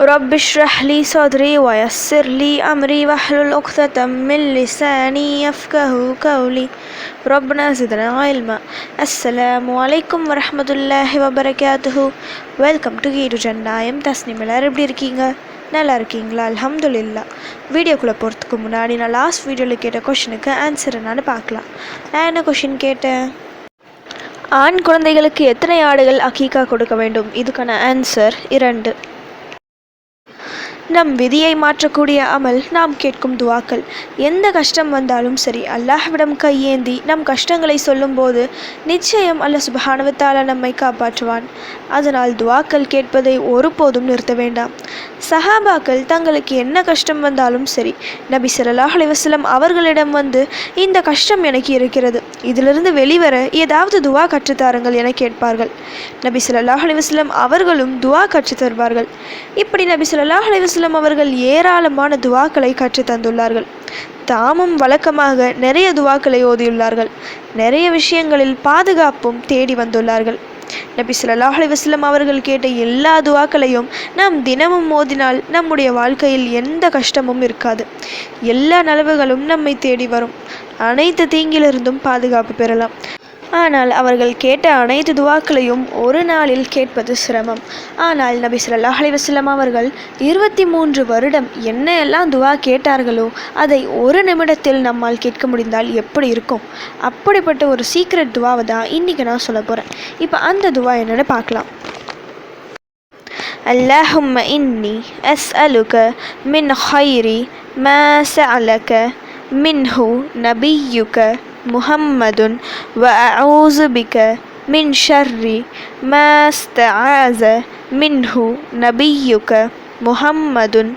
رب اشرح لي صدري ويسر لي أمري واحلل عقدة من لساني يفقه قولي ربنا زدنا علما. அஸ்ஸலாமு அலைக்கும் வரஹ்மத்துல்லாஹி வபரகாத்துஹு. வெல்கம் டு கீடு ஜன்னாயம் தஸ்னிம். எல்லாரும் எப்படி இருக்கீங்க? நல்லா இருக்கீங்களா? அல்ஹம்துலில்லா. வீடியோக்குள்ளே போகிறதுக்கு முன்னாடி நான் லாஸ்ட் வீடியோவில் கேட்ட கொஷனுக்கு ஆன்சர் என்னான்னு பார்க்கலாம். நான் என்ன கொஷின் கேட்டேன்? ஆண் குழந்தைகளுக்கு எத்தனை ஆடுகள் அகீகா கொடுக்க வேண்டும்? இதுக்கான ஆன்சர் 2. நம் விதியை மாற்றக்கூடிய அமல் நாம் கேட்கும் துவாக்கள். எந்த கஷ்டம் வந்தாலும் சரி, அல்லாஹ்விடம் கையேந்தி நம் கஷ்டங்களை சொல்லும்போது நிச்சயம் அல்லாஹ் சுப்ஹானஹு வ தஆலா நம்மை காப்பாற்றுவான். அதனால் துவாக்கள் கேட்பதை ஒருபோதும் நிறுத்த வேண்டாம். சஹாபாக்கள் தங்களுக்கு என்ன கஷ்டம் வந்தாலும் சரி, நபி ஸல்லல்லாஹு அலைஹி வஸல்லம் அவர்களிடம் வந்து, இந்த கஷ்டம் எனக்கு இருக்கிறது, இதிலிருந்து வெளிவர ஏதாவது துவா கற்றுத்தாருங்கள் என கேட்பார்கள். நபி ஸல்லல்லாஹு அலைஹி வஸல்லம் அவர்களும் துவா கற்றுத் தருவார்கள். இப்படி நபி ஸல்லல்லாஹு அலைஹி வஸல்லம் அவர்கள் ஏராளமான துவாக்களை கற்று தந்துள்ளார்கள். தாமும் வழக்கமாக நிறைய துவாக்களை ஓதியுள்ளார்கள். நிறைய விஷயங்களில் பாதுகாப்பும் தேடி வந்துள்ளார்கள். நபி ஸல்லல்லாஹு அலைஹி வஸல்லம் அவர்கள் கேட்ட எல்லா துவாக்களையும் நாம் தினமும் ஓதினால் நம்முடைய வாழ்க்கையில் எந்த கஷ்டமும் இருக்காது. எல்லா நலவுகளும் நம்மை தேடி வரும். அனைத்து தீங்கிலிருந்தும் பாதுகாப்பு பெறலாம். ஆனால் அவர்கள் கேட்ட அனைத்து துவாக்களையும் ஒரு நாளில் கேட்பது சிரமம். ஆனால் நபி ஸல்லல்லாஹு அலைஹி வஸல்லம் அவர்கள் 23 வருடம் என்ன எல்லாம் துவா கேட்டார்களோ அதை ஒரு நிமிடத்தில் நம்மால் கேட்க முடிந்தால் எப்படி இருக்கும்? அப்படிப்பட்ட ஒரு சீக்ரெட் துவாவை தான் இன்றைக்கி நான் சொல்ல போகிறேன். இப்போ அந்த துவா என்னென்னு பார்க்கலாம். அல்லாஹும்ம இன்னி அஸ்அலுக மின் ஹைரி மா சஅலக மின்ஹு நபியுக முஹம்மதுன் வ அஊஸு பிக மின் ஷர்ரி மா ஸ்தஆஸ மின்ஹு நபியுக முஹம்மதுன்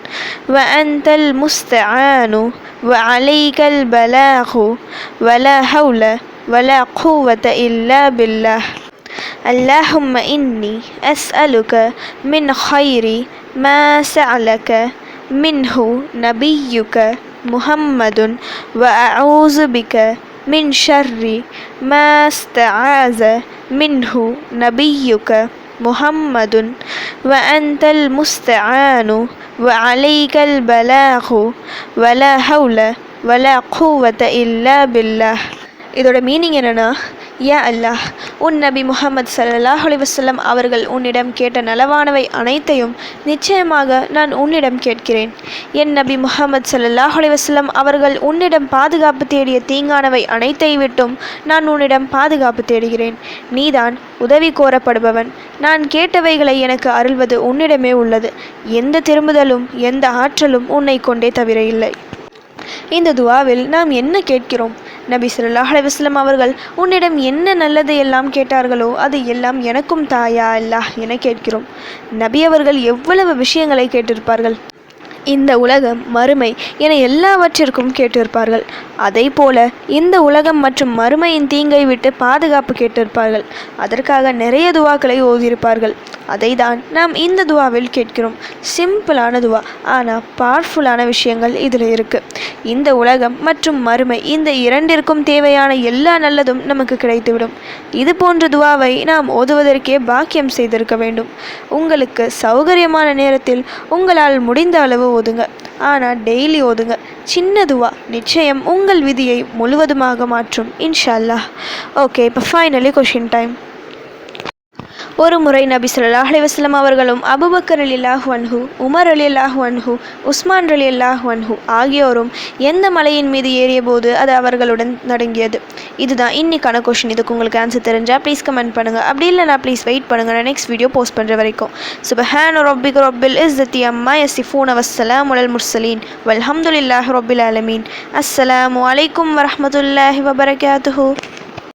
வ அன்தல் முஸ்தஆனு வ அலைக்கல் பலாகு வ லா ஹவ்ல வ லா குவத இல்லா பில்லாஹ். அல்லாஹும்ம இன்னி அஸ்அலுக மின் ஹைரி மா சஅலக மின்ஹு நபியுக முஹம்மதுன் வ அஊஸு பிக மின் ஷர்ரி மா ஸ்தஆஸ மின்ஹு நபியுக முஹம்மதுன் வ அன்தல் முஸ்தஆனு வ அலைக்கல் பலாகு வ லா ஹவ்ல வ லா குவத இல்லா பில்லாஹ். இதோட மீனிங் என்னென்னா, யா அல்லாஹ், உன் நபி முஹம்மது ஸல்லல்லாஹு அலைஹி வஸல்லம் அவர்கள் உன்னிடம் கேட்ட நலவானவை அனைத்தையும் நிச்சயமாக நான் உன்னிடம் கேட்கிறேன். என் நபி முஹம்மது ஸல்லல்லாஹு அலைஹி வஸல்லம் அவர்கள் உன்னிடம் பாதுகாப்பு தேடிய தீங்கானவை அனைத்தை விட்டும் நான் உன்னிடம் பாதுகாப்பு தேடுகிறேன். நீதான் உதவி கோரப்படுபவன். நான் கேட்டவைகளை எனக்கு அருள்வது உன்னிடமே உள்ளது. எந்த திரும்புதலும் எந்த ஆற்றலும் உன்னை கொண்டே தவிர இல்லை. இந்த துவாவில் நாம் என்ன கேட்கிறோம்? நபி ஸல்லல்லாஹு அலைஹி வஸல்லம் அவர்கள் உன்னிடம் என்ன நல்லதை எல்லாம் கேட்டார்களோ அது எல்லாம் எனக்கும் தாயா அல்லாஹ் என கேட்கிறோம். நபி அவர்கள் எவ்வளவு விஷயங்களை கேட்டிருப்பார்கள். இந்த உலகம், மறுமை என எல்லாவற்றிற்கும் கேட்டிருப்பார்கள். அதை போல இந்த உலகம் மற்றும் மறுமையின் தீங்கை விட்டு பாதுகாப்பு கேட்டிருப்பார்கள். அதற்காக நிறைய துவாக்களை ஓதியிருப்பார்கள். அதை தான் நாம் இந்த துவாவில் கேட்கிறோம். சிம்பிளான துவா, ஆனால் பவர்ஃபுல்லான விஷயங்கள் இதில் இருக்குது. இந்த உலகம் மற்றும் மறுமை இந்த இரண்டிற்கும் தேவையான எல்லா நல்லதும் நமக்கு கிடைத்துவிடும். இது போன்ற துவாவை நாம் ஓதுவதற்கே பாக்கியம் செய்திருக்க வேண்டும். உங்களுக்கு சௌகரியமான நேரத்தில் உங்களால் முடிந்த அளவு ஓதுங்க. ஆனால் டெய்லி ஓதுங்க. சின்ன துவா நிச்சயம் உங்கள் விதியை முழுவதுமாக மாற்றும் இன்ஷா அல்லாஹ். ஓகே, இப்போ ஃபைனலி கொஷின் டைம். ஒரு முறை நபி ஸல்லல்லாஹு அலைஹி வஸல்லம் அவர்களும் அபூபக்கர் ரலியல்லாஹு அன்ஹு, உமர் ரலியல்லாஹு அன்ஹு, உஸ்மான் ரலியல்லாஹு அன்ஹு ஆகியோரும் எந்த மலையின் மீது ஏறிய போது அது அவர்களுடன் நடுங்கியது? இதுதான் இன்னைக்கான கொஷின். இதுக்கு உங்களுக்கு ஆன்சர் தெரிஞ்சால் ப்ளீஸ் கமெண்ட் பண்ணுங்கள். அப்படி இல்லைனா ப்ளீஸ் வெயிட் பண்ணுங்கள், நான் நெக்ஸ்ட் வீடியோ போஸ்ட் பண்ணுற வரைக்கும். சுப்ஹான ரப்பிக ரப்பில் இஸ்ஸத்தி அம்மா யசிஃபூன வஸ்ஸலாமு அலல் முர்சலீன் வல்ஹம்துலில்லாஹி ரப்பில் ஆலமீன். அஸ்ஸலாமு அலைக்கும் வரஹ்மத்துல்லாஹி வபரகாத்துஹு.